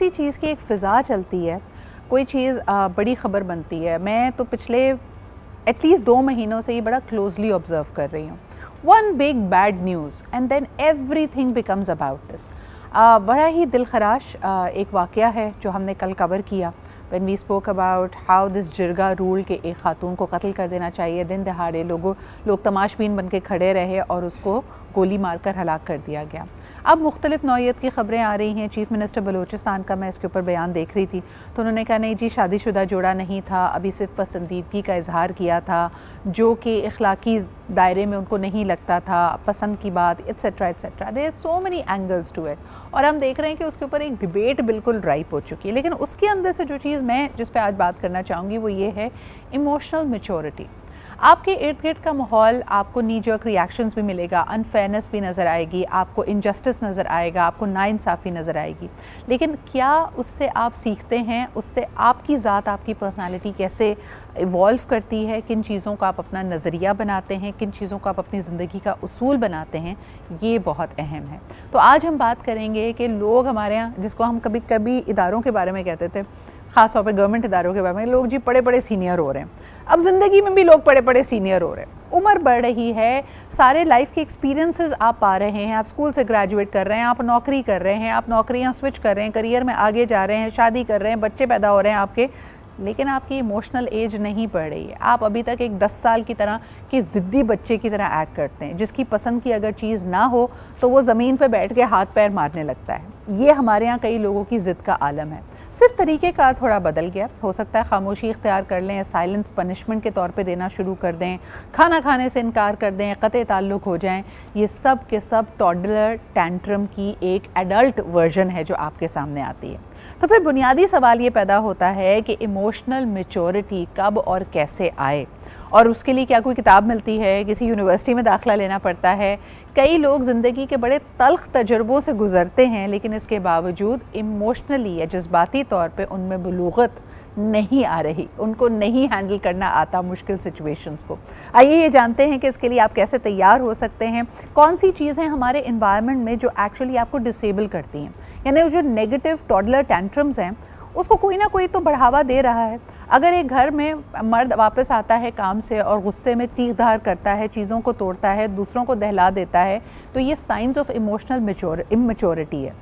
किसी चीज़ की एक फ़िज़ा चलती है, कोई चीज़ बड़ी ख़बर बनती है। मैं तो पिछले एटलीस्ट 2 महीनों से ये बड़ा क्लोजली ऑब्ज़र्व कर रही हूँ। One big bad news and then everything becomes about this. बड़ा ही दिलखराश एक वाक़या है जो हमने कल कवर किया when we spoke about how this jirga rule के एक खातून को कत्ल कर देना चाहिए। दिन दहाड़े लोग तमाशबीन बन के खड़े रहे और उसको गोली मारकर हलाक कर दिया गया। अब मुख्तलिफ़ नौइयत की ख़बरें आ रही हैं। चीफ़ मिनिस्टर बलूचिस्तान का मैं इसके ऊपर बयान देख रही थी तो उन्होंने कहा नहीं जी, शादीशुदा जोड़ा नहीं था, अभी सिर्फ पसंदीदगी का इजहार किया था जो कि इखलाकी दायरे में उनको नहीं लगता था, पसंद की बात, etcetera etcetera. There are so many angles to it और हम देख रहे हैं कि उसके ऊपर एक डिबेट बिल्कुल राइप हो चुकी है। लेकिन उसके अंदर से जो चीज़ मैं जिस पर आज बात करना चाहूँगी वो ये है इमोशनल मैच्योरिटी। आपके इर्द गिर्द का माहौल आपको नी जर्क रिएक्शंस भी मिलेगा, अनफेयरनेस भी नज़र आएगी, आपको इनजस्टिस नज़र आएगा, आपको नाइंसाफ़ी नज़र आएगी। लेकिन क्या उससे आप सीखते हैं, उससे आपकी ज़ात, आपकी पर्सनालिटी कैसे इवॉल्व करती है, किन चीज़ों का आप अपना नज़रिया बनाते हैं, किन चीज़ों को आप अपनी ज़िंदगी का उसूल बनाते हैं, ये बहुत अहम है। तो आज हम बात करेंगे कि लोग हमारे यहाँ, जिसको हम कभी कभी इदारों के बारे में कहते थे, ख़ास तौर पे गवर्नमेंट इदारों के बारे में, लोग जी बड़े बड़े सीनियर हो रहे हैं। अब ज़िंदगी में भी लोग बड़े बड़े सीनियर हो रहे हैं, उम्र बढ़ रही है, सारे लाइफ के एक्सपीरियंसेस आप पा रहे हैं, आप स्कूल से ग्रेजुएट कर रहे हैं, आप नौकरी कर रहे हैं, आप नौकरियां स्विच कर रहे हैं, करियर में आगे जा रहे हैं, शादी कर रहे हैं, बच्चे पैदा हो रहे हैं आपके, लेकिन आपकी इमोशनल एज नहीं बढ़ रही है। आप अभी तक एक 10 साल की तरह के ज़िद्दी बच्चे की तरह एक्ट करते हैं, जिसकी पसंद की अगर चीज़ ना हो तो वो ज़मीन पर बैठ के हाथ पैर मारने लगता है। ये हमारे यहाँ कई लोगों की ज़िद का आलम है। सिर्फ तरीक़ेकार थोड़ा बदल गया, हो सकता है खामोशी इख्तियार कर लें, साइलेंस पनिशमेंट के तौर पे देना शुरू कर दें, खाना खाने से इनकार कर दें, क़त्ए ताल्लुक़ हो जाएं। ये सब के सब टॉडलर टैंट्रम की एक एडल्ट वर्जन है जो आपके सामने आती है। तो फिर बुनियादी सवाल ये पैदा होता है कि इमोशनल मैच्योरिटी कब और कैसे आए, और उसके लिए क्या कोई किताब मिलती है, किसी यूनिवर्सिटी में दाखिला लेना पड़ता है? कई लोग ज़िंदगी के बड़े तल्ख़ तजुर्बों से गुज़रते हैं लेकिन इसके बावजूद इमोशनली या जज्बाती तौर पे उनमें बलूग़त नहीं आ रही, उनको नहीं हैंडल करना आता मुश्किल सिचुएशंस को। आइए ये जानते हैं कि इसके लिए आप कैसे तैयार हो सकते हैं, कौन सी चीज़ें हमारे इन्वायरमेंट में जो एक्चुअली आपको डिसेबल करती हैं, यानी जो नेगेटिव टॉडलर टैंट्रम्स हैं उसको कोई ना कोई तो बढ़ावा दे रहा है। अगर एक घर में मर्द वापस आता है काम से और गुस्से में तीर धार करता है, चीज़ों को तोड़ता है, दूसरों को दहला देता है, तो ये साइंस ऑफ इमोशनल इमैच्योरिटी है।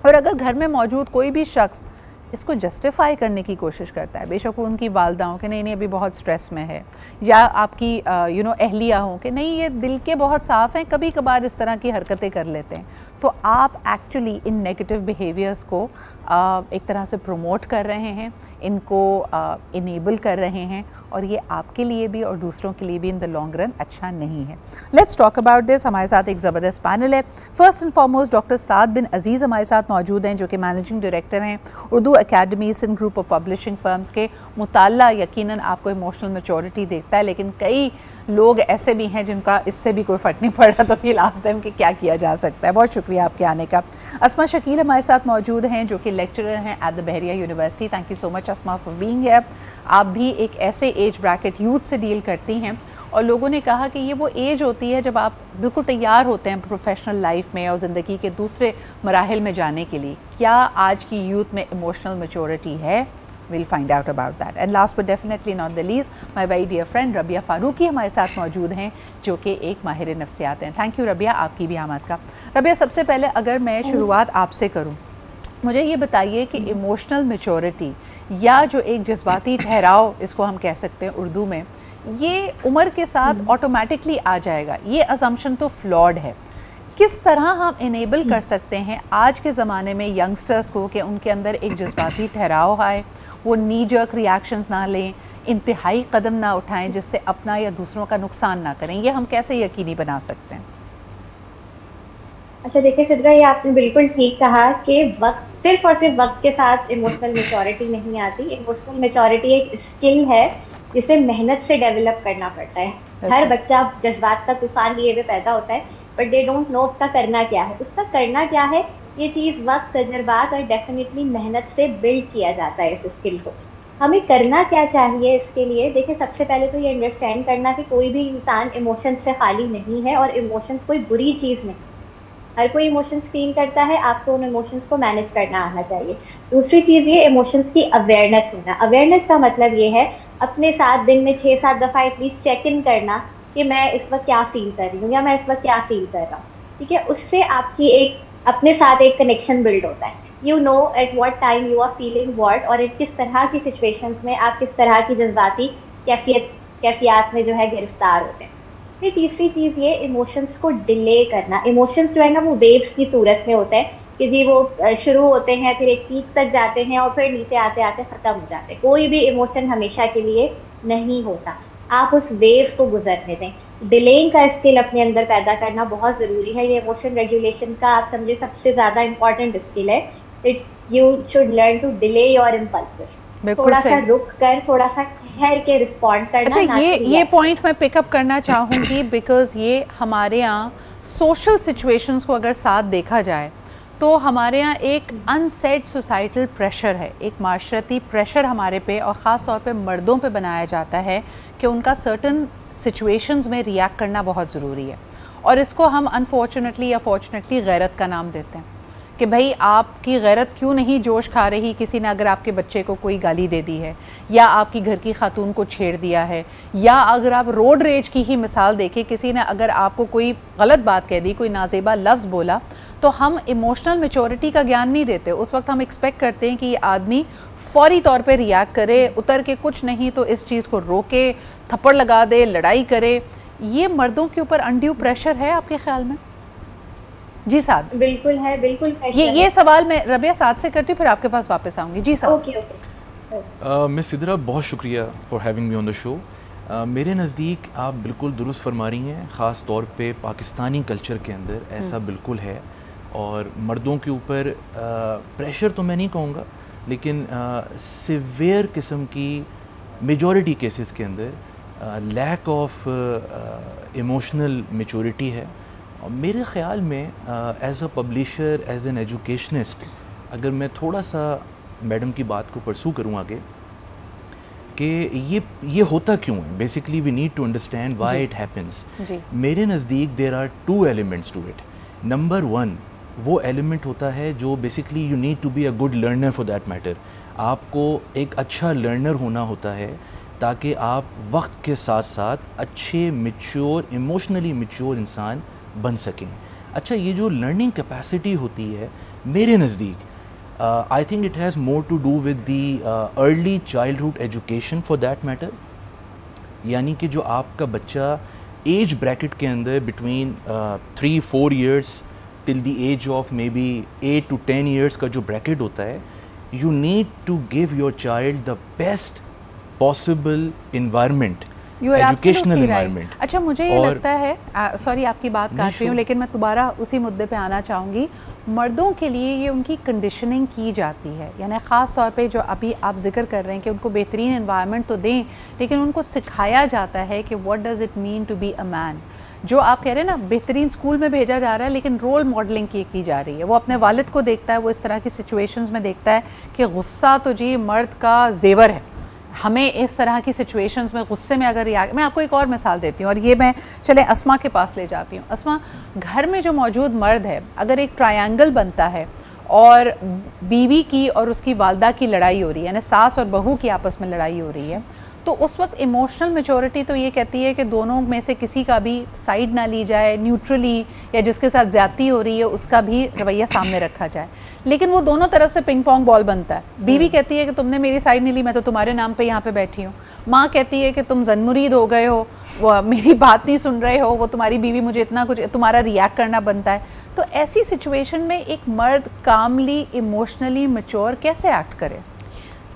और अगर घर में मौजूद कोई भी शख्स इसको जस्टिफाई करने की कोशिश करता है, बेशक वो उनकी वालदा हो कि नहीं नहीं अभी बहुत स्ट्रेस में है, या आपकी अहलिया हो कि नहीं ये दिल के बहुत साफ़ हैं, कभी कभार इस तरह की हरकतें कर लेते हैं, तो आप एक्चुअली इन नेगेटिव बिहेवियर्स को एक तरह से प्रमोट कर रहे हैं, इनको इनेबल कर रहे हैं, और ये आपके लिए भी और दूसरों के लिए भी इन द लॉन्ग रन अच्छा नहीं है। Let's talk about this. हमारे साथ एक ज़बरदस्त पैनल है। First and foremost doctor Saad bin Aziz हमारे साथ मौजूद हैं, जो कि मैनेजिंग डायरेक्टर हैं Urdu academy Sindh group of publishing firms के। मुताल्ला यकीनन आपको इमोशनल मैच्योरिटी देखता है, लेकिन कई लोग ऐसे भी हैं जिनका इससे भी कोई फ़र्क नहीं पड़ रहा, तो फिर आस्ते हैं कि क्या किया जा सकता है। बहुत शुक्रिया आपके आने का। अस्मा शकील हमारे साथ मौजूद हैं, जो कि लेक्चरर हैं at the Bahria university. Thank you so much Asma for being here. आप भी एक ऐसे एज ब्रैकेट यूथ से डील करती हैं, और लोगों ने कहा कि ये वो एज होती है जब आप बिल्कुल तैयार होते हैं प्रोफेशनल लाइफ में और ज़िंदगी के दूसरे मराहिल में जाने के लिए। क्या आज की यूथ में इमोशनल मैच्योरिटी है? We'll find out about that. And last but definitely not the least, my very dear friend Rabia Farooqui हमारे साथ मौजूद हैं, जो कि एक माहिर नफ्सियात हैं। थैंक यू रबिया, आपकी भी आमद का। रबिया, सबसे पहले अगर मैं शुरुआत आपसे करूं, मुझे ये बताइए कि इमोशनल मैच्योरिटी या जो एक जज्बाती ठहराव इसको हम कह सकते हैं उर्दू में, ये उम्र के साथ ऑटोमेटिकली आ जाएगा, ये असम्पशन तो फ्लॉड है। किस तरह हम इनेबल कर सकते हैं आज के ज़माने में यंगस्टर्स को कि उनके अंदर एक जज्बाती ठहराव आए, वो नी जर्क रिएक्शंस ना लें, इंतहाई कदम ना उठाएं जिससे अपना या दूसरों का नुकसान ना करें? ये हम कैसे यकीनी बना सकते हैं? अच्छा देखिए सिद्रा, ये आपने बिल्कुल ठीक कहा कि वक्त सिर्फ और सिर्फ वक्त के साथ इमोशनल मैच्योरिटी नहीं आती। इमोशनल मैच्योरिटी एक स्किल है जिसे मेहनत से डेवलप करना पड़ता है। हर बच्चा जज्बात का तूफान लिए हुए पैदा होता है, बट दे डोंट नो उसका करना क्या है। उसका करना क्या है, ये चीज़ वक्त, तजर्बात और डेफिनेटली मेहनत से बिल्ड किया जाता है इस स्किल को। हमें करना क्या चाहिए इसके लिए? देखिए, सबसे पहले तो ये अंडरस्टैंड करना कि कोई भी इंसान इमोशंस से खाली नहीं है और इमोशंस कोई बुरी चीज़ नहीं। हर कोई इमोशंस फील करता है, आपको उन इमोशंस को मैनेज करना आना चाहिए। दूसरी चीज़ ये इमोशंस की अवेयरनेस होना। अवेयरनेस का मतलब ये है अपने साथ दिन में 6-7 दफ़ा एटलीस्ट चेक इन करना कि मैं इस वक्त क्या फील कर रही हूँ या मैं इस वक्त क्या फील कर रहा हूँ, ठीक है। उससे आपकी एक अपने साथ एक कनेक्शन बिल्ड होता है। You know at what time you are feeling what, और किस तरह की सिचुएशंस में आप किस तरह की जज्बाती कैफियत में जो है गिरफ्तार होते हैं। फिर तीसरी चीज़ ये इमोशंस को डिले करना। इमोशंस जो है ना वो वेव्स की सूरत में होते हैं कि जी वो शुरू होते हैं, फिर एक पीक तक जाते हैं और फिर नीचे आते आते ख़त्म हो जाते हैं। कोई भी इमोशन हमेशा के लिए नहीं होता, आप उस वेव को गुजरने दें। डिलेइंग का स्किल अपने अंदर पैदा करना बहुत ज़रूरी है। ये इमोशन रेगुलेशन का आप समझे सबसे ज़्यादा इम्पॉर्टेंट स्किल है। It you should learn to delay your impulses, थोड़ा सा रुक कर, थोड़ा सा ठहर के रिस्पॉन्ड करना। अच्छा, ये पॉइंट मैं पिकअप करना चाहूँगी बिकॉज ये हमारे यहाँ सोशल सिचुएशंस को अगर साथ देखा जाए तो हमारे यहाँ एक अनसेट सोसाइटल प्रेशर है, एक माशरती प्रेशर हमारे पे और ख़ास तौर पे मर्दों पे बनाया जाता है कि उनका सर्टन सिचुएशंस में रिएक्ट करना बहुत ज़रूरी है। और इसको हम अनफॉर्चुनेटली या फॉर्चुनेटली गैरत का नाम देते हैं कि भाई आपकी गैरत क्यों नहीं जोश खा रही, किसी ने अगर आपके बच्चे को कोई गाली दे दी है या आपकी घर की खातून को छेड़ दिया है, या अगर आप रोड रेज की ही मिसाल देखें, किसी ने अगर आपको कोई गलत बात कह दी, कोई नाजेबा लफ्ज़ बोला, तो हम इमोशनल मैच्योरिटी का ज्ञान नहीं देते। उस वक्त हम एक्सपेक्ट करते हैं कि ये आदमी फौरी तौर पे रिएक्ट करे, उतर के कुछ नहीं तो इस चीज़ को रोके, थप्पड़ लगा दे, लड़ाई करे। ये मर्दों के ऊपर अनड्यू प्रेशर है आपके ख्याल में? जी साद। बिल्कुल है, बिल्कुल ये सवाल मैं रबिया साद से करती हूँ, फिर आपके पास वापस आऊँगी। जी साद। ओके। मिस सिद्रा, बहुत शुक्रिया for having me on the show. मेरे नज़दीक आप बिल्कुल दुरुस्त फरमा रही हैं। ख़ास तौर पे पाकिस्तानी कल्चर के अंदर ऐसा बिल्कुल है, और मर्दों के ऊपर प्रेशर तो मैं नहीं कहूँगा, लेकिन सिवियर किस्म की मेजॉरिटी केसेस के अंदर लैक ऑफ इमोशनल मैच्योरिटी है। और मेरे ख़्याल में as a publisher, as an educationist, अगर मैं थोड़ा सा मैडम की बात को परसू करूँ आगे कि ये होता क्यों है, basically we need to understand why it happens. मेरे नज़दीक there are 2 elements to it. Number 1 वो एलिमेंट होता है जो basically you need to be a good learner for that matter. आपको एक अच्छा लर्नर होना होता है ताकि आप वक्त के साथ साथ अच्छे मैच्योर, इमोशनली मैच्योर इंसान बन सकें। अच्छा, ये जो लर्निंग कैपेसिटी होती है मेरे नज़दीक I think it has more to do with the early childhood education for that matter. यानी कि जो आपका बच्चा एज ब्रैकेट के अंदर between 3-4 years till the age of maybe 8 to 10 years का जो ब्रैकेट होता है, you need to give your child the best possible environment, educational environment. अच्छा, मुझे ये लगता है, सॉरी आपकी बात काट रही हूँ, लेकिन मैं दोबारा उसी मुद्दे पे आना चाहूँगी। मर्दों के लिए ये उनकी कंडीशनिंग की जाती है, यानी ख़ास तौर पे जो अभी आप जिक्र कर रहे हैं कि उनको बेहतरीन इन्वायरमेंट तो दें, लेकिन उनको सिखाया जाता है कि what does it mean to be a man. जो आप कह रहे हैं ना, बेहतरीन स्कूल में भेजा जा रहा है, लेकिन रोल मॉडलिंग की जा रही है। वो अपने वालिद को देखता है, वो इस तरह की सिचुएशंस में देखता है कि गुस्सा तो जी मर्द का जेवर है, हमें इस तरह की सिचुएशंस में गुस्से में अगर मैं आपको एक और मिसाल देती हूँ, और ये मैं चले अस्मा के पास ले जाती हूँ। अस्मा, घर में जो मौजूद मर्द है, अगर एक ट्रायंगल बनता है और बीवी की और उसकी वालदा की लड़ाई हो रही है, यानी सास और बहू की आपस में लड़ाई हो रही है, तो उस वक्त इमोशनल मैच्योरिटी तो ये कहती है कि दोनों में से किसी का भी साइड ना ली जाए, न्यूट्रली, या जिसके साथ ज़्यादती हो रही है उसका भी रवैया सामने रखा जाए। लेकिन वो दोनों तरफ से पिंग पोंग बॉल बनता है। बीवी कहती है कि तुमने मेरी साइड नहीं ली, मैं तो तुम्हारे नाम पे यहाँ पे बैठी हूँ। माँ कहती है कि तुम जनमुरीद हो गए हो, वो मेरी बात नहीं सुन रहे हो, वो तुम्हारी बीवी मुझे इतना कुछ, तुम्हारा रिएक्ट करना बनता है। तो ऐसी सिचुएशन में एक मर्द कामली, इमोशनली मैच्योर कैसे एक्ट करे?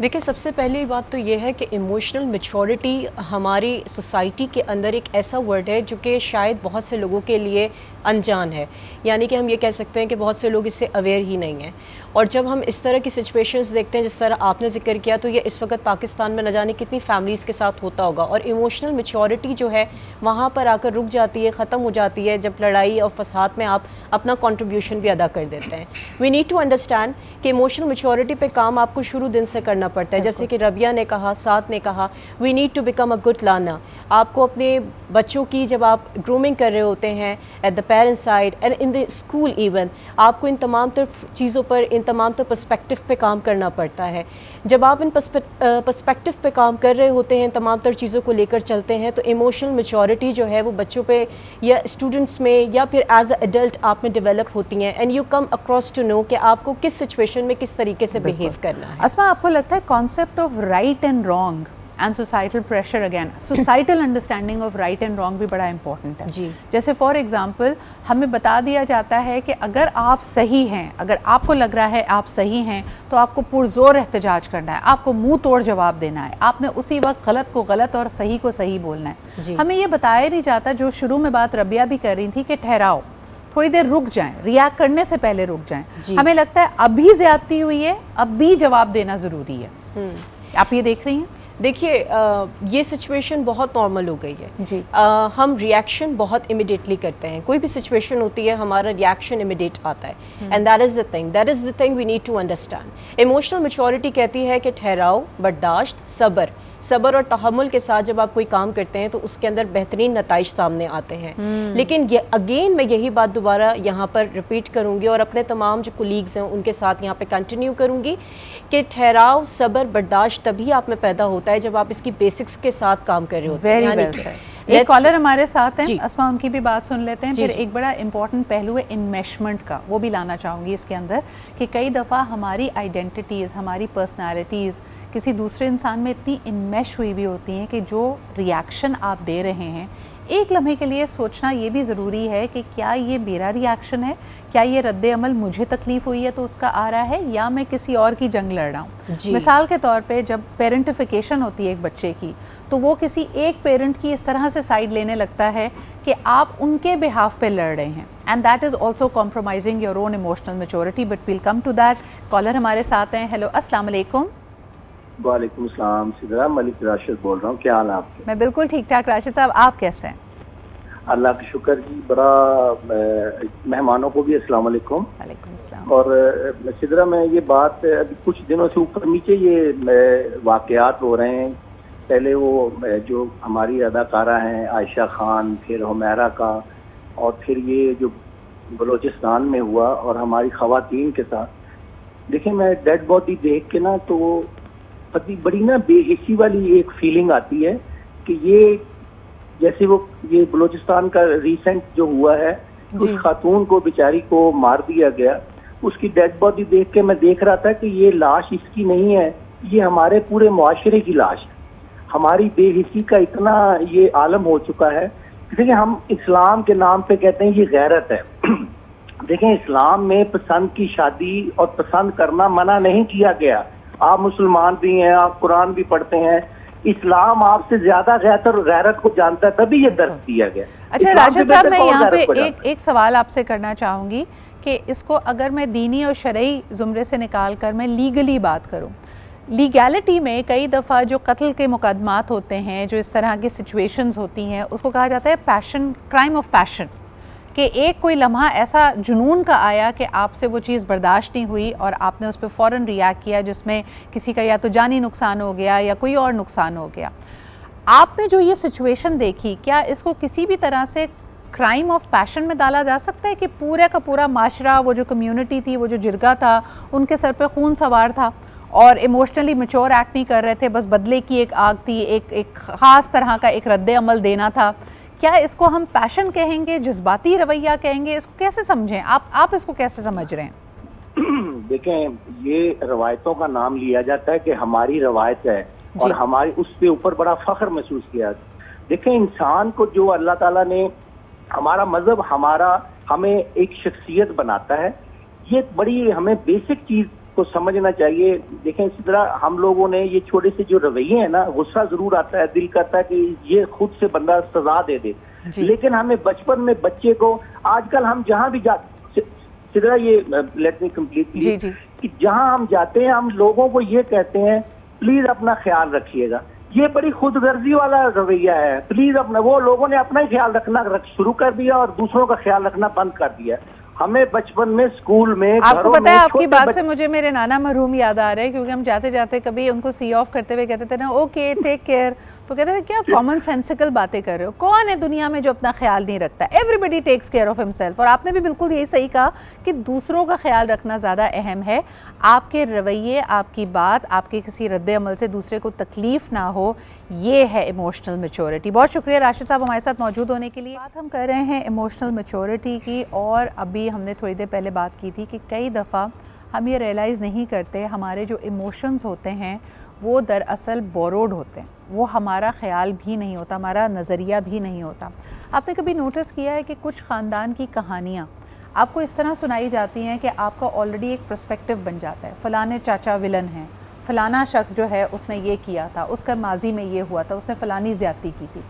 देखिए, सबसे पहली बात तो ये है कि इमोशनल मैच्योरिटी हमारी सोसाइटी के अंदर एक ऐसा वर्ड है जो कि शायद बहुत से लोगों के लिए अनजान है। यानी कि हम ये कह सकते हैं कि बहुत से लोग इससे अवेयर ही नहीं हैं। और जब हम इस तरह की सिचुएशंस देखते हैं जिस तरह आपने जिक्र किया, तो ये इस वक्त पाकिस्तान में न जाने कितनी फैमिलीज़ के साथ होता होगा, और इमोशनल मैच्योरिटी जो है वहाँ पर आकर रुक जाती है, ख़त्म हो जाती है जब लड़ाई और फसाद में आप अपना कंट्रीब्यूशन भी अदा कर देते हैं। वी नीड टू अंडरस्टैंड कि इमोशनल मैच्योरिटी पे काम आपको शुरू दिन से करना पड़ता है। जैसे कि रबिया ने कहा, साथ ने कहा, we need to become a good learner. आपको अपने बच्चों की जब आप ग्रूमिंग कर रहे होते हैं at the parents side and in the school even, आपको इन तमाम चीज़ों पर, इन तमाम पर्सपेक्टिव पे काम करना पड़ता है। जब आप इन पर्सपेक्टिव पे काम कर रहे होते हैं, तमाम तर चीज़ों को लेकर चलते हैं, तो इमोशनल मैच्योरिटी जो है वो बच्चों पे या स्टूडेंट्स में या फिर एज अ एडल्ट आप में डेवलप होती हैं, and you come across to know कि आपको किस सिचुएशन में किस तरीके से बिहेव करना है। अस्मा, आपको लगता है concept of right and wrong and societal pressure, again societal understanding of right and wrong भी बड़ा इंपॉर्टेंट है जी। जैसे फॉर एग्जांपल हमें बता दिया जाता है कि अगर आप सही हैं, अगर आपको लग रहा है आप सही हैं, तो आपको पुरजोर एहतजाज करना है, आपको मुंह तोड़ जवाब देना है, आपने उसी वक्त गलत को गलत और सही को सही बोलना है। हमें ये बताया नहीं जाता, जो शुरू में बात रबिया भी कर रही थी, कि ठहराओ, थोड़ी देर रुक जाएं, रिएक्ट करने से पहले रुक जाएं। हमें लगता है अभी ज्यादती हुई है, अब भी जवाब देना ज़रूरी है। आप ये देख रही हैं? देखिए, ये सिचुएशन बहुत नॉर्मल हो गई है जी। हम रिएक्शन बहुत इमिडिएटली करते हैं, कोई भी सिचुएशन होती है हमारा रिएक्शन इमिडिएट आता है, and that is the thing we need to understand. Emotional maturity कहती है कि ठहराओ, बर्दाश्त, सब्र और तहम्मुल के साथ जब आप कोई काम करते हैं तो उसके अंदर बेहतरीन नताइज सामने आते हैं। लेकिन अगेन मैं यही बात दोबारा यहाँ पर रिपीट करूँगी और अपने तमाम जो कोलीग्स हैं उनके साथ यहाँ पे कंटिन्यू करूँगी कि ठहराव, सब्र, बर्दाश्त तभी आप में पैदा होता है जब आप इसकी बेसिक्स के साथ काम कर रहे होते हैं। एक कॉलर हमारे साथ हैं, अस्मा, उनकी भी बात सुन लेते हैं। फिर एक बड़ा इंपॉर्टेंट पहलू है इन्मेशमेंट का, वो भी लाना चाहूँगी इसके अंदर, कि कई दफ़ा हमारी आइडेंटिटीज़, हमारी पर्सनालिटीज़ किसी दूसरे इंसान में इतनी इनमेश हुई भी होती हैं कि जो रिएक्शन आप दे रहे हैं, एक लम्हे के लिए सोचना ये भी ज़रूरी है कि क्या ये मेरा रिएक्शन है, क्या ये रद्द अमल मुझे तकलीफ़ हुई है तो उसका आ रहा है, या मैं किसी और की जंग लड़ रहा हूँ। मिसाल के तौर पे जब पेरेंटिफिकेशन होती है एक बच्चे की, तो वो किसी एक पेरेंट की इस तरह से साइड लेने लगता है कि आप उनके बिहाफ पे लड़ रहे हैं, and that is also compromising your own emotional maturity, but we'll come to that. Caller हमारे साथ हैं। हेलो, अस्सलाम वालेकुम। वालेकुम सलाम, सिद्रा मलिक राशिद बोल रहा हूँ। क्या हाल है आपके? मैं बिल्कुल ठीक ठाक राशिद साहब, आप कैसे हैं? अल्लाह का शुक्र जी। बड़ा मेहमानों को भी अस्सलाम वालेकुम। वालेकुम अस्सलाम। और सिद्रा, मैं ये बात अभी कुछ दिनों से ऊपर नीचे ये वाक़यात हो रहे हैं। पहले वो जो हमारी अदाकारा हैं आयशा खान, फिर हुमैरा का, और फिर ये जो बलूचिस्तान में हुआ और हमारी ख़वातीन के साथ। देखिए, मैं डेड बॉडी देख के ना तो बड़ी ना बेहिसी वाली एक फीलिंग आती है कि ये जैसे वो ये बलूचिस्तान का रिसेंट जो हुआ है, उस खातून को बेचारी को मार दिया गया, उसकी डेड बॉडी देख के मैं देख रहा था कि ये लाश इसकी नहीं है, ये हमारे पूरे मुआशरे की लाश है। हमारी बेहिसी का इतना ये आलम हो चुका है। देखिए, हम इस्लाम के नाम पे कहते हैं ये गैरत है। देखें, इस्लाम में पसंद की शादी और पसंद करना मना नहीं किया गया। आप मुसलमान भी हैं, आप कुरान भी पढ़ते हैं, इस्लाम आपसे ज्यादा गैरत को जानता है, तभी ये दर्ज दिया गया। अच्छा राशिद साहब, मैं यहाँ पे एक सवाल आपसे करना चाहूँगी कि इसको अगर मैं दीनी और शरई ज़ुमरे से निकाल कर मैं लीगली बात करूँ, लीगैलिटी में कई दफ़ा जो कत्ल के मुकदमात होते हैं, जो इस तरह की सिचुएशंस होती हैं, उसको कहा जाता है पैशन, क्राइम ऑफ पैशन, कि एक कोई लम्हा ऐसा जुनून का आया कि आपसे वो चीज़ बर्दाश्त नहीं हुई और आपने उस पर फ़ौरन रिएक्ट किया, जिसमें किसी का या तो जानी नुकसान हो गया या कोई और नुकसान हो गया। आपने जो ये सिचुएशन देखी, क्या इसको किसी भी तरह से क्राइम ऑफ पैशन में डाला जा सकता है कि पूरा का पूरा माशरा, वो जो कम्यूनिटी थी, वो जो जिरगा था, उनके सर पे खून सवार था और इमोशनली मैच्योर एक्ट नहीं कर रहे थे, बस बदले की एक आग थी, एक ख़ास तरह का एक रद्द अमल देना था? क्या इसको हम पैशन कहेंगे, जज्बाती रवैया कहेंगे? इसको कैसे समझें आप इसको कैसे समझ रहे हैं? देखें, ये रवायतों का नाम लिया जाता है कि हमारी रवायत है और हमारी उसके ऊपर बड़ा फख्र महसूस किया। देखें, इंसान को जो अल्लाह ताला ने, हमारा मजहब हमें एक शख्सियत बनाता है। ये बड़ी हमें बेसिक चीज को समझना चाहिए। देखें, इसी तरह हम लोगों ने ये छोटे से जो रवैये हैं ना, गुस्सा जरूर आता है, दिल करता है कि ये खुद से बंदा सजा दे दे, लेकिन हमें बचपन में बच्चे को, आजकल हम जहां भी जा, सिद्रा ये लेट मी कंप्लीट, कि जहां हम जाते हैं हम लोगों को ये कहते हैं प्लीज अपना ख्याल रखिएगा। ये बड़ी खुदगर्जी वाला रवैया है। प्लीज अपना, वो लोगों ने अपना ही ख्याल रखना शुरू कर दिया और दूसरों का ख्याल रखना बंद कर दिया। हमें बचपन में स्कूल में, आपको पता है आपकी बात से मुझे मेरे नाना मरहूम याद आ रहे हैं, क्योंकि हम जाते जाते कभी उनको सी ऑफ करते हुए कहते थे ना ओके टेक केयर, तो कहते थे क्या कॉमन सेंसिकल बातें कर रहे हो, कौन है दुनिया में जो अपना ख्याल नहीं रखता, everybody takes care of himself. और आपने भी बिल्कुल यही सही कहा कि दूसरों का ख्याल रखना ज़्यादा अहम है। आपके रवैये, आपकी बात, आपके किसी रद्द अमल से दूसरे को तकलीफ़ ना हो, ये है इमोशनल मैच्योरिटी। बहुत शुक्रिया राशिद साहब हमारे साथ मौजूद होने के लिए। बात हम कर रहे हैं इमोशनल मैच्योरिटी की, और अभी हमने थोड़ी देर पहले बात की थी कि कई दफ़ा हम ये रियलाइज़ नहीं करते हमारे जो इमोशंस होते हैं वो दरअसल बोरोड होते हैं, वो हमारा ख्याल भी नहीं होता, हमारा नज़रिया भी नहीं होता। आपने कभी नोटिस किया है कि कुछ ख़ानदान की कहानियाँ आपको इस तरह सुनाई जाती हैं कि आपका ऑलरेडी एक पर्सपेक्टिव बन जाता है, फ़लाने चाचा विलन हैं, फ़लाना शख्स जो है उसने ये किया था, उसका माजी में ये हुआ था, उसने फ़लानी ज़्यादती की थी।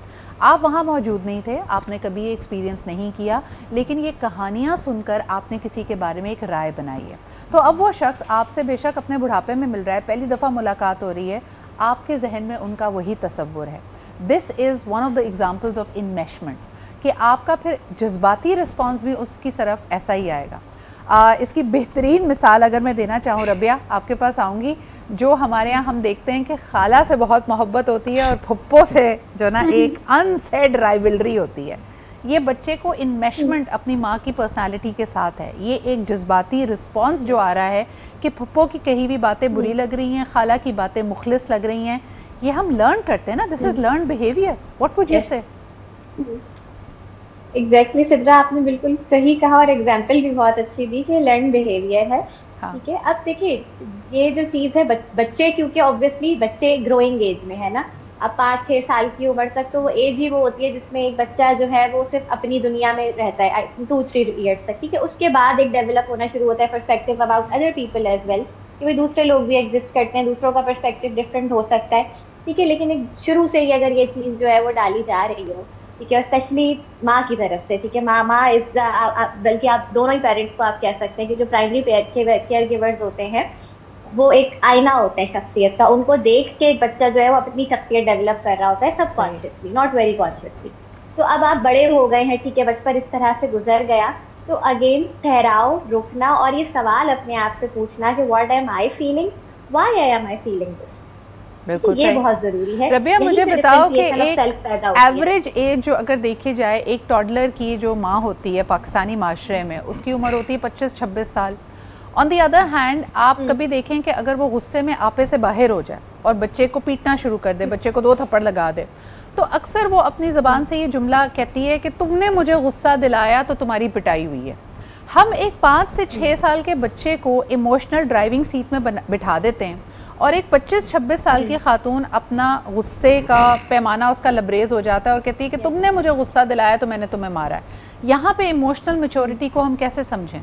आप वहाँ मौजूद नहीं थे, आपने कभी ये एक्सपीरियंस नहीं किया, लेकिन ये कहानियाँ सुनकर आपने किसी के बारे में एक राय बनाई है। तो अब वो शख्स आपसे बेशक अपने बुढ़ापे में मिल रहा है, पहली दफ़ा मुलाकात हो रही है, आपके जहन में उनका वही तसव्वुर है। This is one of the examples of enmeshment, कि आपका फिर जज्बाती रिस्पॉन्स भी उसकी तरफ ऐसा ही आएगा। इसकी बेहतरीन मिसाल अगर मैं देना चाहूँ, रबिया आपके पास आऊँगी, जो हमारे यहाँ हम देखते हैं कि खाला से बहुत मोहब्बत होती है और फुप्पो से जो ना एक अनसेड राइवलरी होती है। ये बच्चे को इन्मेशमेंट अपनी माँ की पर्सनालिटी के साथ है, ये एक जज्बाती रिस्पॉन्स जो आ रहा है कि फुप्पो की कही भी बातें बुरी लग रही हैं, खाला की बातें मुखलिस लग रही हैं, ये हम लर्न करते हैं ना, this is learn behaviour. What would you से? एग्जैक्टली सिद्रा, आपने बिल्कुल सही कहा और एग्जाम्पल भी बहुत अच्छी दी कि लर्न बिहेवियर है। ठीक है, अब देखिए ये जो चीज़ है, बच्चे, क्योंकि ऑब्वियसली बच्चे ग्रोइंग एज में है ना, अब 5-6 साल की उम्र तक तो वो एज ही वो होती है जिसमें एक बच्चा जो है वो सिर्फ अपनी दुनिया में रहता है 2-3 ईयर्स तक। ठीक है, उसके बाद एक डेवलप होना शुरू होता है perspective about other people as well, कि भाई दूसरे लोग भी एग्जिस्ट करते हैं, दूसरों का पर्सपेक्टिव डिफरेंट हो सकता है। ठीक है, लेकिन एक शुरू से ही अगर ये चीज़ जो है वो डाली जा रही हो, ठीक है, स्पेशली माँ की तरफ से, ठीक है, माँ इज बल्कि आप दोनों ही पेरेंट्स को आप कह सकते हैं कि जो प्राइमरी केयर गिवर्स होते हैं वो एक आईना होते हैं शख्सियत का, उनको देख के एक बच्चा जो है वो अपनी शख्सियत डेवलप कर रहा होता है सबकॉन्शियसली, नॉट वेरी कॉन्शियसली। तो अब आप बड़े हो गए हैं, ठीक है, बचपन इस तरह से गुजर गया, तो अगेन ठहराव, रुकना और ये सवाल अपने आप से पूछना कि what am I feeling, why am I feeling this, बिल्कुल ये बहुत ज़रूरी है। रबिया मुझे बताओ कि एक एवरेज एज जो अगर देखी जाए एक टॉडलर की जो माँ होती है पाकिस्तानी माशरे में, उसकी उम्र होती है 25-26 साल। ऑन दी अदर हैंड आप कभी देखें कि अगर वो गुस्से में आपे से बाहर हो जाए और बच्चे को पीटना शुरू कर दे, बच्चे को 2 थप्पड़ लगा दे, तो अक्सर वो अपनी ज़बान से ये जुमला कहती है कि तुमने मुझे गुस्सा दिलाया तो तुम्हारी पिटाई हुई है। हम एक 5 से 6 साल के बच्चे को इमोशनल ड्राइविंग सीट में बिठा देते हैं और एक 25-26 साल की खातून अपना गुस्से का पैमाना उसका लबरेज हो जाता है और कहती है कि तुमने मुझे गुस्सा दिलाया तो मैंने तुम्हें मारा है। यहाँ पे इमोशनल मैच्योरिटी को हम कैसे समझें?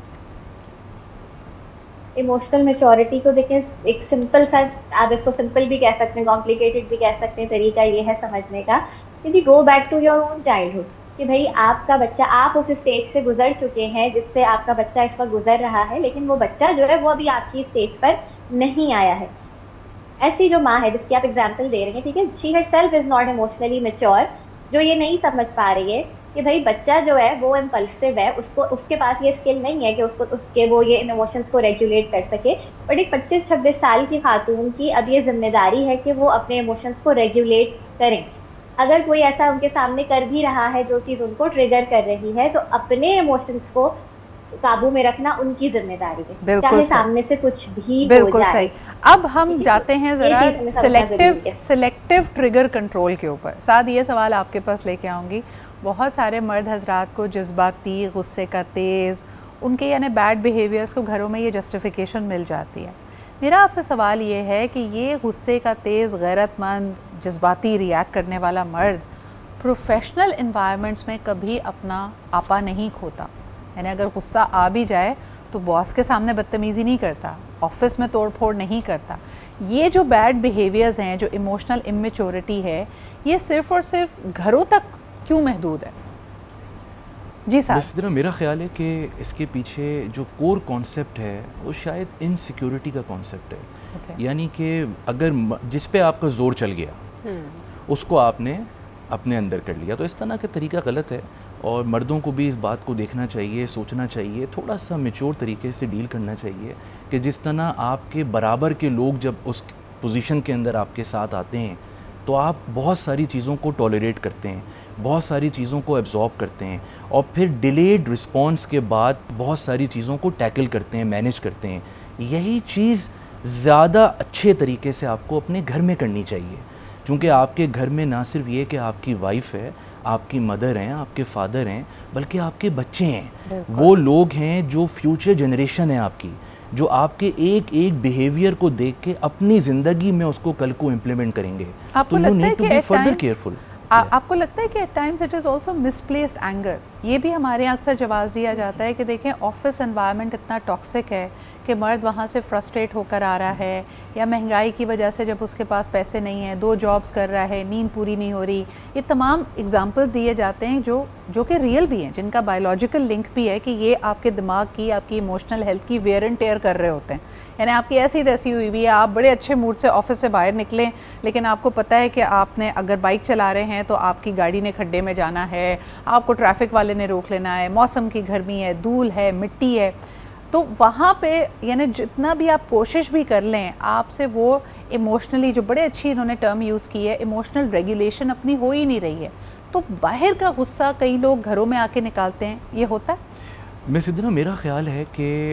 इमोशनल मैच्योरिटी को देखें, एक सिंपल सा, आप इसको सिंपल भी कह सकते हैं, कॉम्प्लिकेटेड भी कह सकते हैं, तरीका ये है समझने का कि go back to your own childhood, कि भाई आपका बच्चा, आप उस स्टेज से गुजर चुके हैं जिससे आपका बच्चा इस पर गुजर रहा है, लेकिन वो बच्चा जो है वो अभी आपकी स्टेज पर नहीं आया है। ऐसी जो माँ है जिसकी आप एग्जाम्पल दे रहे हैं, ठीक है, she herself is not emotionally mature, जो ये नहीं समझ पा रही है कि भाई बच्चा जो है वो इम्पल्सिव है, उसको, उसके पास ये स्किल नहीं है कि उसके वो ये इमोशंस को रेगुलेट कर सके। बट एक 25-26 साल की खातून की अब ये जिम्मेदारी है कि वो अपने इमोशंस को रेगुलेट करें। अगर कोई ऐसा उनके सामने कर भी रहा है जो चीज़ उनको ट्रिगर कर रही है, तो अपने इमोशंस को काबू में रखना उनकी जिम्मेदारी है, चाहे सामने से कुछ भी हो जाए। सही। अब हम जाते हैं जरा सिलेक्टिव ट्रिगर कंट्रोल के ऊपर। साथ ये सवाल आपके पास लेके आऊँगी, बहुत सारे मर्द हजरात को जज्बाती, गुस्से का तेज़, उनके यानी बैड बिहेवियर्स को घरों में ये जस्टिफिकेशन मिल जाती है। मेरा आपसे सवाल ये है कि ये गुस्से का तेज़, गैरतमंद, जज्बाती रिएक्ट करने वाला मर्द प्रोफेशनल इन्वायरमेंट्स में कभी अपना आपा नहीं खोता, यानी अगर गुस्सा आ भी जाए तो बॉस के सामने बदतमीज़ी नहीं करता, ऑफिस में तोड़ फोड़ नहीं करता। ये जो बैड बिहेवियर्स हैं, जो इमोशनल इमेच्योरिटी है, ये सिर्फ़ और सिर्फ घरों तक क्यों महदूद है? जी साहब। इस तरह मेरा ख्याल है कि इसके पीछे जो कोर कॉन्सेप्ट है वो शायद इनसिक्योरिटी का कॉन्सेप्ट है। यानी कि अगर जिस पे आपका जोर चल गया उसको आपने अपने अंदर कर लिया, तो इस तरह का तरीका गलत है। और मर्दों को भी इस बात को देखना चाहिए, सोचना चाहिए, थोड़ा सा मैच्योर तरीके से डील करना चाहिए कि जिस तरह आपके बराबर के लोग जब उस पोजीशन के अंदर आपके साथ आते हैं तो आप बहुत सारी चीज़ों को टॉलरेट करते हैं, बहुत सारी चीज़ों को एब्जॉर्ब करते हैं और फिर डिलेड रिस्पॉन्स के बाद बहुत सारी चीज़ों को टैकल करते हैं, मैनेज करते हैं। यही चीज़ ज़्यादा अच्छे तरीके से आपको अपने घर में करनी चाहिए, क्योंकि आपके घर में ना सिर्फ ये कि आपकी वाइफ है, आपकी मदर हैं, आपके फादर हैं, बल्कि आपके बच्चे हैं। वो लोग हैं जो फ्यूचर जनरेशन है आपकी, जो आपके एक एक बिहेवियर को देख के अपनी ज़िंदगी में उसको कल को इम्प्लीमेंट करेंगे। तो you need to be further careful. आपको लगता है कि at times it is also misplaced anger? ये भी हमारे यहाँ अक्सर जवाब दिया जाता है कि देखें ऑफिस एनवायरनमेंट इतना टॉक्सिक है कि मर्द वहाँ से फ्रस्ट्रेट होकर आ रहा है, या महंगाई की वजह से जब उसके पास पैसे नहीं हैं, 2 जॉब्स कर रहा है, नींद पूरी नहीं हो रही। ये तमाम एग्जाम्पल दिए जाते हैं जो कि रियल भी हैं, जिनका बायोलॉजिकल लिंक भी है कि ये आपके दिमाग की, आपकी इमोशनल हेल्थ की वेयर एंड टेयर कर रहे होते हैं। यानी आपकी ऐसी तैसी हुई भी है, आप बड़े अच्छे मूड से ऑफिस से बाहर निकलें, लेकिन आपको पता है कि आपने अगर बाइक चला रहे हैं तो आपकी गाड़ी ने खड्डे में जाना है, आपको ट्रैफिक वाले ने रोक लेना है, मौसम की गर्मी है, धूल है, मिट्टी है। तो वहाँ पे यानी जितना भी आप कोशिश भी कर लें, आपसे वो इमोशनली, जो बड़े अच्छी इन्होंने टर्म यूज़ की है, इमोशनल रेगुलेशन अपनी हो ही नहीं रही है। तो बाहर का गुस्सा कई लोग घरों में आके निकालते हैं, ये होता है? मिस इधना मेरा ख्याल है कि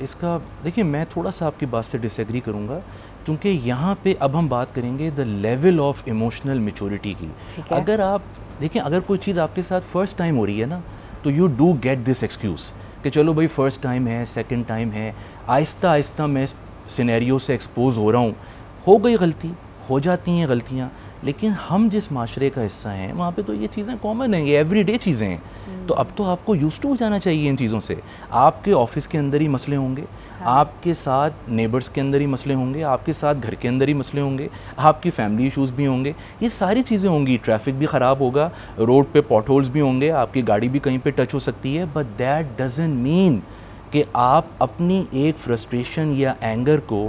इसका देखिए, मैं थोड़ा सा आपकी बात से डिसएग्री करूँगा, क्योंकि यहाँ पे अब हम बात करेंगे the level of emotional maturity की। अगर आप देखें, अगर कोई चीज़ आपके साथ फर्स्ट टाइम हो रही है ना, तो you do get this excuse कि चलो भाई फर्स्ट टाइम है, सेकंड टाइम है, आहिस्ता आहिस्ता मैं सिनेरियो से एक्सपोज हो रहा हूँ, हो गई गलती, हो जाती हैं गलतियाँ। लेकिन हम जिस माशरे का हिस्सा हैं वहाँ पे तो ये चीज़ें कॉमन हैं, ये एवरीडे चीज़ें हैं। तो अब तो आपको यूज्ड टू हो जाना चाहिए इन चीज़ों से। आपके ऑफिस के अंदर ही मसले होंगे, आपके साथ नेबर्स के अंदर ही मसले होंगे, आपके साथ घर के अंदर ही मसले होंगे, आपकी फैमिली इशूज़ भी होंगे, ये सारी चीज़ें होंगी। ट्रैफिक भी ख़राब होगा, रोड पे पॉटहोल्स भी होंगे, आपकी गाड़ी भी कहीं पे टच हो सकती है। बट दैट डजंट मीन कि आप अपनी एक फ्रस्ट्रेशन या एंगर को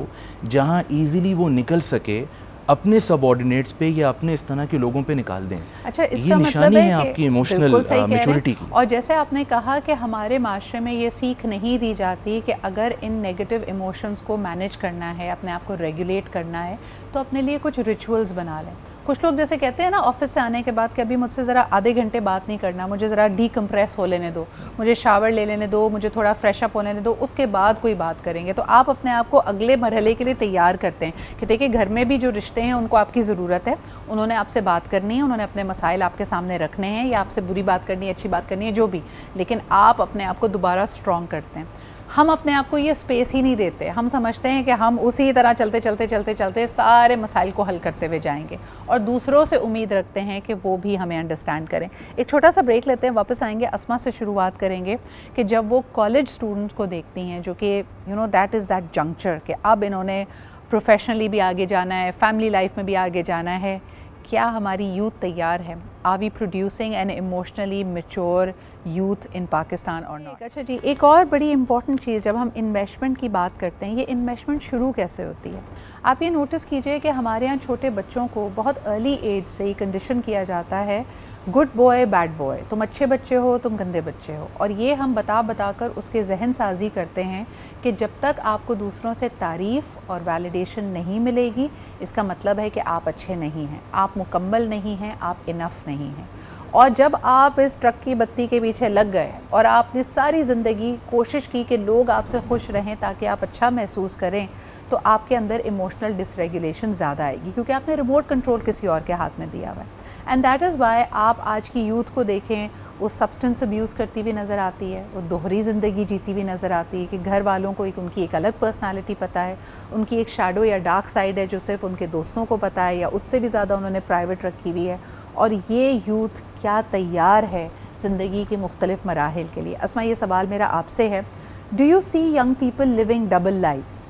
जहाँ ईज़िली वो निकल सके अपने सबऑर्डिनेट्स पे या अपने इस तरह के लोगों पे निकाल दें। अच्छा, इसका ये मतलब निशानी है आपकी इमोशनल मैच्योरिटी की। और जैसे आपने कहा कि हमारे माशरे में ये सीख नहीं दी जाती कि अगर इन नेगेटिव इमोशंस को मैनेज करना है, अपने आप को रेगुलेट करना है, तो अपने लिए कुछ रिचुअल्स बना लें। कुछ लोग जैसे कहते हैं ना ऑफिस से आने के बाद कि अभी मुझसे ज़रा आधे घंटे बात नहीं करना, मुझे ज़रा डीकम्प्रेस हो लेने दो, मुझे शावर ले लेने दो, मुझे थोड़ा फ्रेश अप होने दो, उसके बाद कोई बात करेंगे। तो आप अपने आप को अगले मरहले के लिए तैयार करते हैं कि देखिए घर में भी जो रिश्ते हैं उनको आपकी ज़रूरत है, उन्होंने आपसे बात करनी है, उन्होंने अपने मसाइल आपके सामने रखने हैं, या आपसे बुरी बात करनी है, अच्छी बात करनी है, जो भी, लेकिन आप अपने आप को दोबारा स्ट्रॉन्ग करते हैं। हम अपने आप को ये स्पेस ही नहीं देते। हम समझते हैं कि हम उसी तरह चलते चलते चलते चलते सारे मसाइल को हल करते हुए जाएंगे और दूसरों से उम्मीद रखते हैं कि वो भी हमें अंडरस्टैंड करें। एक छोटा सा ब्रेक लेते हैं, वापस आएंगे। अस्मा से शुरुआत करेंगे कि जब वो कॉलेज स्टूडेंट्स को देखती हैं, जो कि you know that is that juncture कि अब इन्होंने प्रोफेशनली भी आगे जाना है, फैमिली लाइफ में भी आगे जाना है, क्या हमारी यूथ तैयार है? Are we producing an emotionally mature youth in Pakistan और नॉट? अच्छा जी, एक और बड़ी इंपॉर्टेंट चीज़, जब हम इन्वेस्टमेंट की बात करते हैं, ये इन्वेस्टमेंट शुरू कैसे होती है? आप ये नोटिस कीजिए कि हमारे यहाँ छोटे बच्चों को बहुत अर्ली एज से ही कंडीशन किया जाता है, गुड बॉय बैड बॉय, तुम अच्छे बच्चे हो, तुम गंदे बच्चे हो। और ये हम बता कर उसके जहन साजी करते हैं कि जब तक आपको दूसरों से तारीफ़ और वैलिडेशन नहीं मिलेगी, इसका मतलब है कि आप अच्छे नहीं हैं, आप मुकम्मल नहीं हैं, आप इनफ नहीं हैं। और जब आप इस ट्रक की बत्ती के पीछे लग गए और आपने सारी ज़िंदगी कोशिश की कि लोग आपसे खुश रहें ताकि आप अच्छा महसूस करें, तो आपके अंदर इमोशनल डिसरेगुलेशन ज़्यादा आएगी, क्योंकि आपने रिमोट कंट्रोल किसी और के हाथ में दिया हुआ है। एंड दैट इज़ वाई आप आज की यूथ को देखें, वो सब्सटेंस अब्यूज़ करती हुई नज़र आती है, वो दोहरी ज़िंदगी जीती हुई नज़र आती है कि घर वालों को उनकी एक अलग पर्सनालिटी पता है, उनकी एक शैडो या डार्क साइड है जो सिर्फ उनके दोस्तों को पता है या उससे भी ज़्यादा उन्होंने प्राइवेट रखी हुई है। और ये यूथ क्या तैयार है ज़िंदगी के मुख्तलिफ़ मराहिल के लिए? अस्मा, ये सवाल मेरा आपसे है, do you see young people living double lives?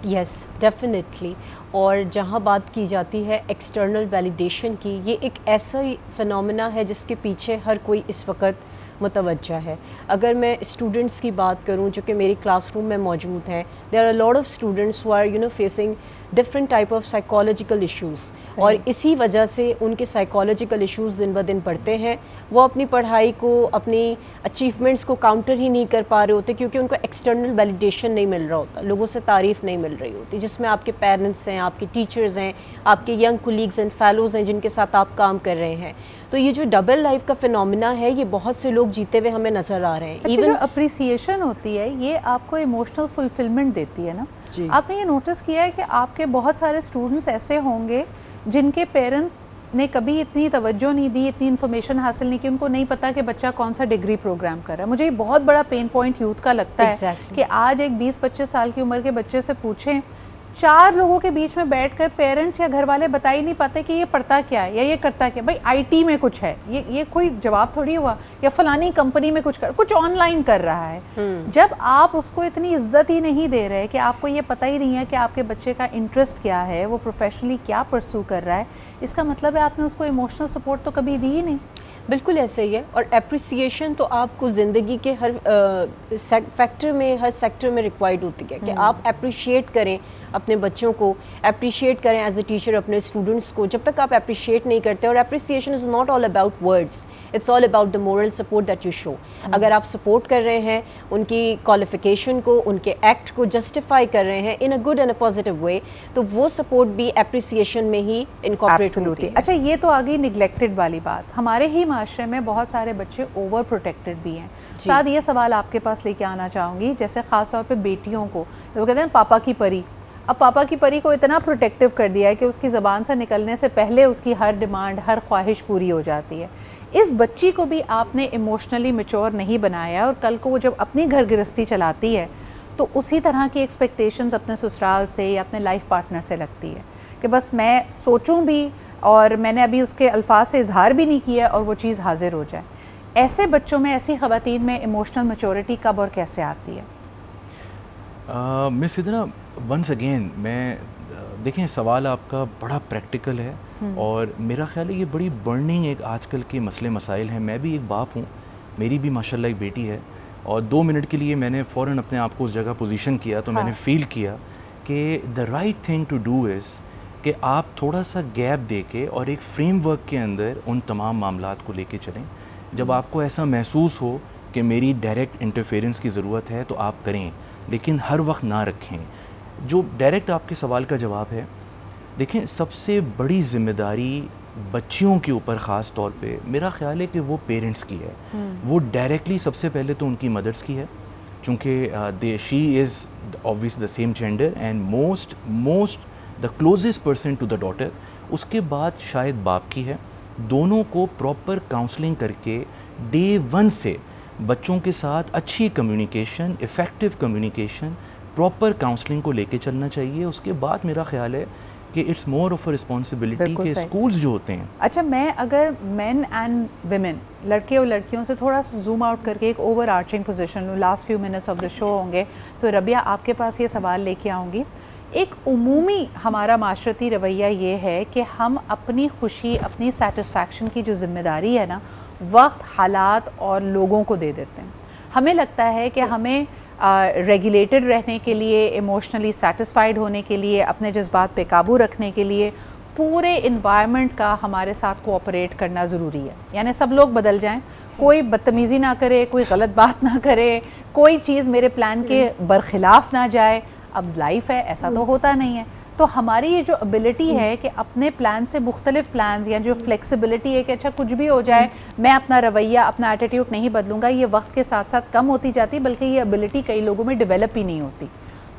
Yes, definitely. और जहाँ बात की जाती है एक्सटर्नल वैलिडेशन की, ये एक ऐसा ही फिनोमेना है जिसके पीछे हर कोई इस वक्त मुतवज्जा है। अगर मैं स्टूडेंट्स की बात करूं जो कि मेरी क्लासरूम में मौजूद हैं, there are lot of students who are facing different type of psychological issues, और इसी वजह से उनके साइकोलॉजिकल इश्यूज़ दिन ब दिन बढ़ते हैं। वो अपनी पढ़ाई को, अपनी अचीवमेंट्स को काउंटर ही नहीं कर पा रहे होते क्योंकि उनको एक्सटर्नल वैलिडेशन नहीं मिल रहा होता, लोगों से तारीफ़ नहीं मिल रही होती, जिसमें आपके पेरेंट्स हैं, आपके टीचर्स हैं, आपके यंग कोलीग्स एंड फेलोज़ हैं जिनके साथ आप काम कर रहे हैं। तो ये जो डबल लाइफ का फिनोमिना है, ये बहुत से लोग जीते हुए हमें नज़र आ रहे हैं। अच्छा, इवन अप्रिसिएशन होती है ये आपको इमोशनल फुलफिलमेंट देती है ना। आपने ये नोटिस किया है कि आपके बहुत सारे स्टूडेंट्स ऐसे होंगे जिनके पेरेंट्स ने कभी इतनी तवज्जो नहीं दी, इतनी इन्फॉर्मेशन हासिल नहीं की, उनको नहीं पता कि बच्चा कौन सा डिग्री प्रोग्राम कर रहा है। मुझे ये बहुत बड़ा पेन पॉइंट यूथ का लगता है कि आज एक 20-25 साल की उम्र के बच्चे से पूछें, 4 लोगों के बीच में बैठकर पेरेंट्स या घर वाले बता ही नहीं पाते कि ये पढ़ता क्या है या ये करता क्या। भाई आईटी में कुछ है, ये कोई जवाब थोड़ी हुआ, या फलानी कंपनी में कुछ ऑनलाइन कर रहा है। जब आप उसको इतनी इज्जत ही नहीं दे रहे कि आपको ये पता ही नहीं है कि आपके बच्चे का इंटरेस्ट क्या है, वो प्रोफेशनली क्या परस्यू कर रहा है, इसका मतलब है आपने उसको इमोशनल सपोर्ट तो कभी दी ही नहीं। बिल्कुल ऐसे ही है। और एप्रिसिएशन तो आपको ज़िंदगी के हर फैक्टर में, हर सेक्टर में रिक्वायर्ड होती है कि आप अप्रिशिएट करें अपने बच्चों को, अप्रिशिएट करें एज अ टीचर अपने स्टूडेंट्स को। जब तक आप अप्रिशिएट नहीं करते, और appreciation is not all about words, it's all about the moral support that you show. अगर आप सपोर्ट कर रहे हैं उनकी क्वालिफिकेशन को, उनके एक्ट को जस्टिफाई कर रहे हैं in a good and a positive way, तो वो सपोर्ट भी अप्रिसिएशन में ही इनकॉर्पोरेट होती है। अच्छा, ये तो आ गई निगलेक्टेड वाली बात। हमारे ही माशरे में बहुत सारे बच्चे ओवर प्रोटेक्टेड भी हैं। साथ ये सवाल आपके पास लेके आना चाहूँगी, जैसे ख़ास तौर पे बेटियों को, वो कहते हैं पापा की परी। अब पापा की परी को इतना प्रोटेक्टिव कर दिया है कि उसकी ज़बान से निकलने से पहले उसकी हर डिमांड, हर ख्वाहिश पूरी हो जाती है। इस बच्ची को भी आपने इमोशनली मैच्योर नहीं बनाया, और कल को वो जब अपनी घर गृहस्थी चलाती है तो उसी तरह की एक्सपेक्टेशंस अपने ससुराल से या अपने लाइफ पार्टनर से लगती है कि बस मैं सोचूं भी और मैंने अभी उसके अल्फाज से इजहार भी नहीं किया और वो चीज़ हाजिर हो जाए। ऐसे बच्चों में, ऐसी ख़वातीन में इमोशनल मैच्योरिटी कब और कैसे आती है? मिस सिद्रा, वंस अगेन मैं देखें, सवाल आपका बड़ा प्रैक्टिकल है और मेरा ख्याल है ये बड़ी बर्निंग एक आजकल के मसले मसाइल हैं। मैं भी एक बाप हूँ, मेरी भी माशाल्लाह एक बेटी है, और 2 मिनट के लिए मैंने फ़ौरन अपने आप को उस जगह पोजीशन किया तो मैंने फ़ील किया कि the right thing to do is कि आप थोड़ा सा गैप दे के और एक फ्रेमवर्क के अंदर उन तमाम मामलात को लेके चलें। जब आपको ऐसा महसूस हो कि मेरी डायरेक्ट इंटरफेरेंस की ज़रूरत है तो आप करें, लेकिन हर वक्त ना रखें। जो डायरेक्ट आपके सवाल का जवाब है, देखें, सबसे बड़ी ज़िम्मेदारी बच्चियों के ऊपर ख़ास तौर पे मेरा ख्याल है कि वो पेरेंट्स की है। वो डायरेक्टली सबसे पहले तो उनकी मदर्स की है, चूँकि she is obviously the same gender and most the closest person to the daughter. उसके बाद शायद बाप की है। दोनों को प्रॉपर काउंसलिंग करके डे 1 से बच्चों के साथ अच्छी communication, effective communication, proper counselling को लेके चलना चाहिए। उसके बाद मेरा ख्याल है कि it's more of a responsibility के स्कूल्स जो होते हैं। अच्छा, मैं अगर मेन एंड विमेन, लड़के और लड़कियों से थोड़ा सा जूम आउट करके एक ओवर आर्चिंग पोजिशन लूँ, last few minutes of the show होंगे, तो रबिया आपके पास ये सवाल लेके आऊँगी। एक उमूमी हमारा माशरती रवैया ये है कि हम अपनी खुशी, अपनी सेटिस्फैक्शन की जो ज़िम्मेदारी है ना, वक्त, हालात और लोगों को दे देते हैं। हमें लगता है कि हमें रेगुलेटेड रहने के लिए, इमोशनली सेटिस्फाइड होने के लिए, अपने जज्बात पे काबू रखने के लिए पूरे इन्वायरमेंट का हमारे साथ कोऑपरेट करना ज़रूरी है। यानी सब लोग बदल जाएं, कोई बदतमीज़ी ना करे, कोई गलत बात ना करे, कोई चीज़ मेरे प्लान के बरखिलाफ़ ना जाए। अब लाइफ है, ऐसा तो होता नहीं है। तो हमारी ये जो एबिलिटी है कि अपने प्लान से मुख्तलिफ प्लान्स, या जो फ्लेक्सिबिलिटी है कि अच्छा कुछ भी हो जाए, मैं अपना रवैया, अपना एटीट्यूड नहीं बदलूंगा, ये वक्त के साथ साथ कम होती जाती, बल्कि ये एबिलिटी कई लोगों में डेवलप ही नहीं होती।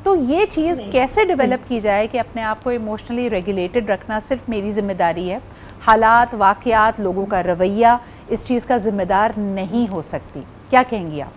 तो ये चीज़ कैसे डेवलप की जाए कि अपने आप को इमोशनली रेगुलेटेड रखना सिर्फ मेरी ज़िम्मेदारी है, हालात, वाक़यात, लोगों का रवैया इस चीज़ का ज़िम्मेदार नहीं हो सकती। क्या कहेंगी आप?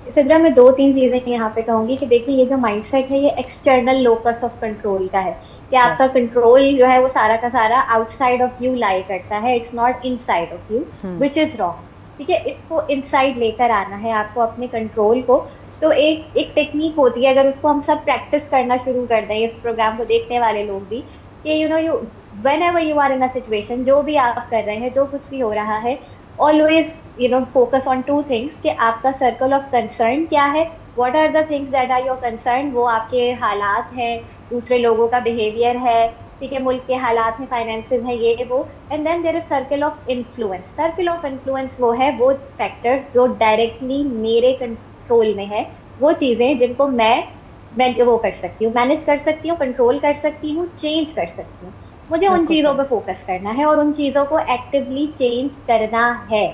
सिद्रा, मैं 2-3 चीजें यहाँ पे कहूंगी कि देखिए, ये जो माइंडसेट है ये एक्सटर्नल लोकस ऑफ कंट्रोल का है कि आपका कंट्रोल जो है वो सारा का सारा आउटसाइड ऑफ यू लाई करता है, it's not inside of you, which is wrong. ठीक है, इसको इनसाइड लेकर आना है आपको, अपने कंट्रोल को। तो एक टेक्निक होती है, अगर उसको हम सब प्रैक्टिस करना शुरू कर दें, ये प्रोग्राम को देखने वाले लोग भी, कि you whenever you are in a situation, जो भी आप कर रहे हैं, जो कुछ भी हो रहा है, ऑलवेज फोकस ऑन 2 थिंग्स कि आपका सर्कल ऑफ कंसर्न क्या है, what are the things that are your concern, वो आपके हालात हैं, दूसरे लोगों का बिहेवियर है, ठीक है, मुल्क के हालात में, फाइनेंसेस हैं, ये वो, and then there is circle of influence. Circle of influence वो है, वो फैक्टर्स जो डायरेक्टली मेरे कंट्रोल में है, वो चीज़ें जिनको मैं वो कर सकती हूँ, मैनेज कर सकती हूँ, कंट्रोल कर सकती हूँ, चेंज कर सकती हूँ। मुझे उन चीज़ों पे फोकस करना है और उन चीज़ों को एक्टिवली चेंज करना है,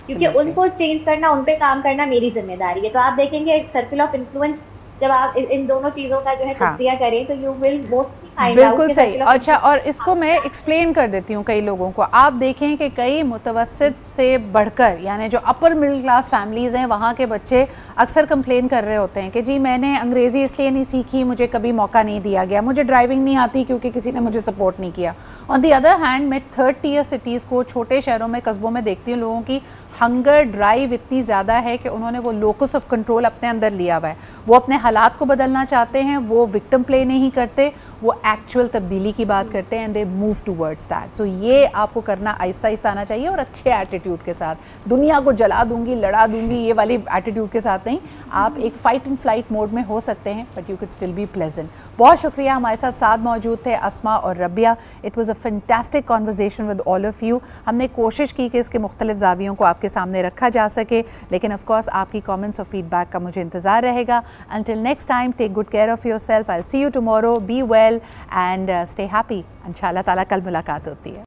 क्योंकि उनको चेंज करना, उन पे काम करना मेरी जिम्मेदारी है। तो आप देखेंगे एक सर्कल ऑफ इन्फ्लुएंस जब आप इन दोनों चीज़ों का जो है तज्जिया करें तो you will mostly find out. बिल्कुल सही। अच्छा, और इसको मैं एक्सप्लेन कर देती हूँ कई लोगों को। आप देखें कि कई मुतवस्सित से बढ़कर यानी जो अपर मिडिल क्लास फैमिलीज़ हैं, वहाँ के बच्चे अक्सर कंप्लेन कर रहे होते हैं कि जी मैंने अंग्रेज़ी इसलिए नहीं सीखी, मुझे कभी मौका नहीं दिया गया, मुझे ड्राइविंग नहीं आती क्योंकि किसी ने मुझे सपोर्ट नहीं किया। ऑन दी अदर हैंड मैं 3rd tier सिटीज़ को, छोटे शहरों में, कस्बों में देखती हूँ, लोगों की हंगर ड्राइव इतनी ज़्यादा है कि उन्होंने वो लोकस ऑफ कंट्रोल अपने अंदर लिया हुआ है। वो अपने हालात को बदलना चाहते हैं, वो विक्टिम प्ले नहीं करते, वो एक्चुअल तब्दीली की बात करते हैं, and they move towards that. So ये आपको करना आहिस्ता आहिस्ता आना चाहिए और अच्छे एटीट्यूड के साथ, दुनिया को जला दूंगी, लड़ा दूंगी, ये वाली एटीट्यूड के साथ नहीं। आप एक फाइट एंड फ्लाइट मोड में हो सकते हैं, but you can still be pleasant. बहुत शुक्रिया, हमारे साथ मौजूद थे अस्मा और Rabia. It was a fantastic conversation with all of you. हमने कोशिश की कि इसके मुख्तलिफ ज़ावियों को आपके सामने रखा जा सके, लेकिन ऑफ कोर्स आपकी कमेंट्स और फीडबैक का मुझे इंतज़ार रहेगा। Until next time, take good care of yourself. I'll see you tomorrow. Be well and stay happy. इंशाल्लाह ताला कल मुलाकात होती है।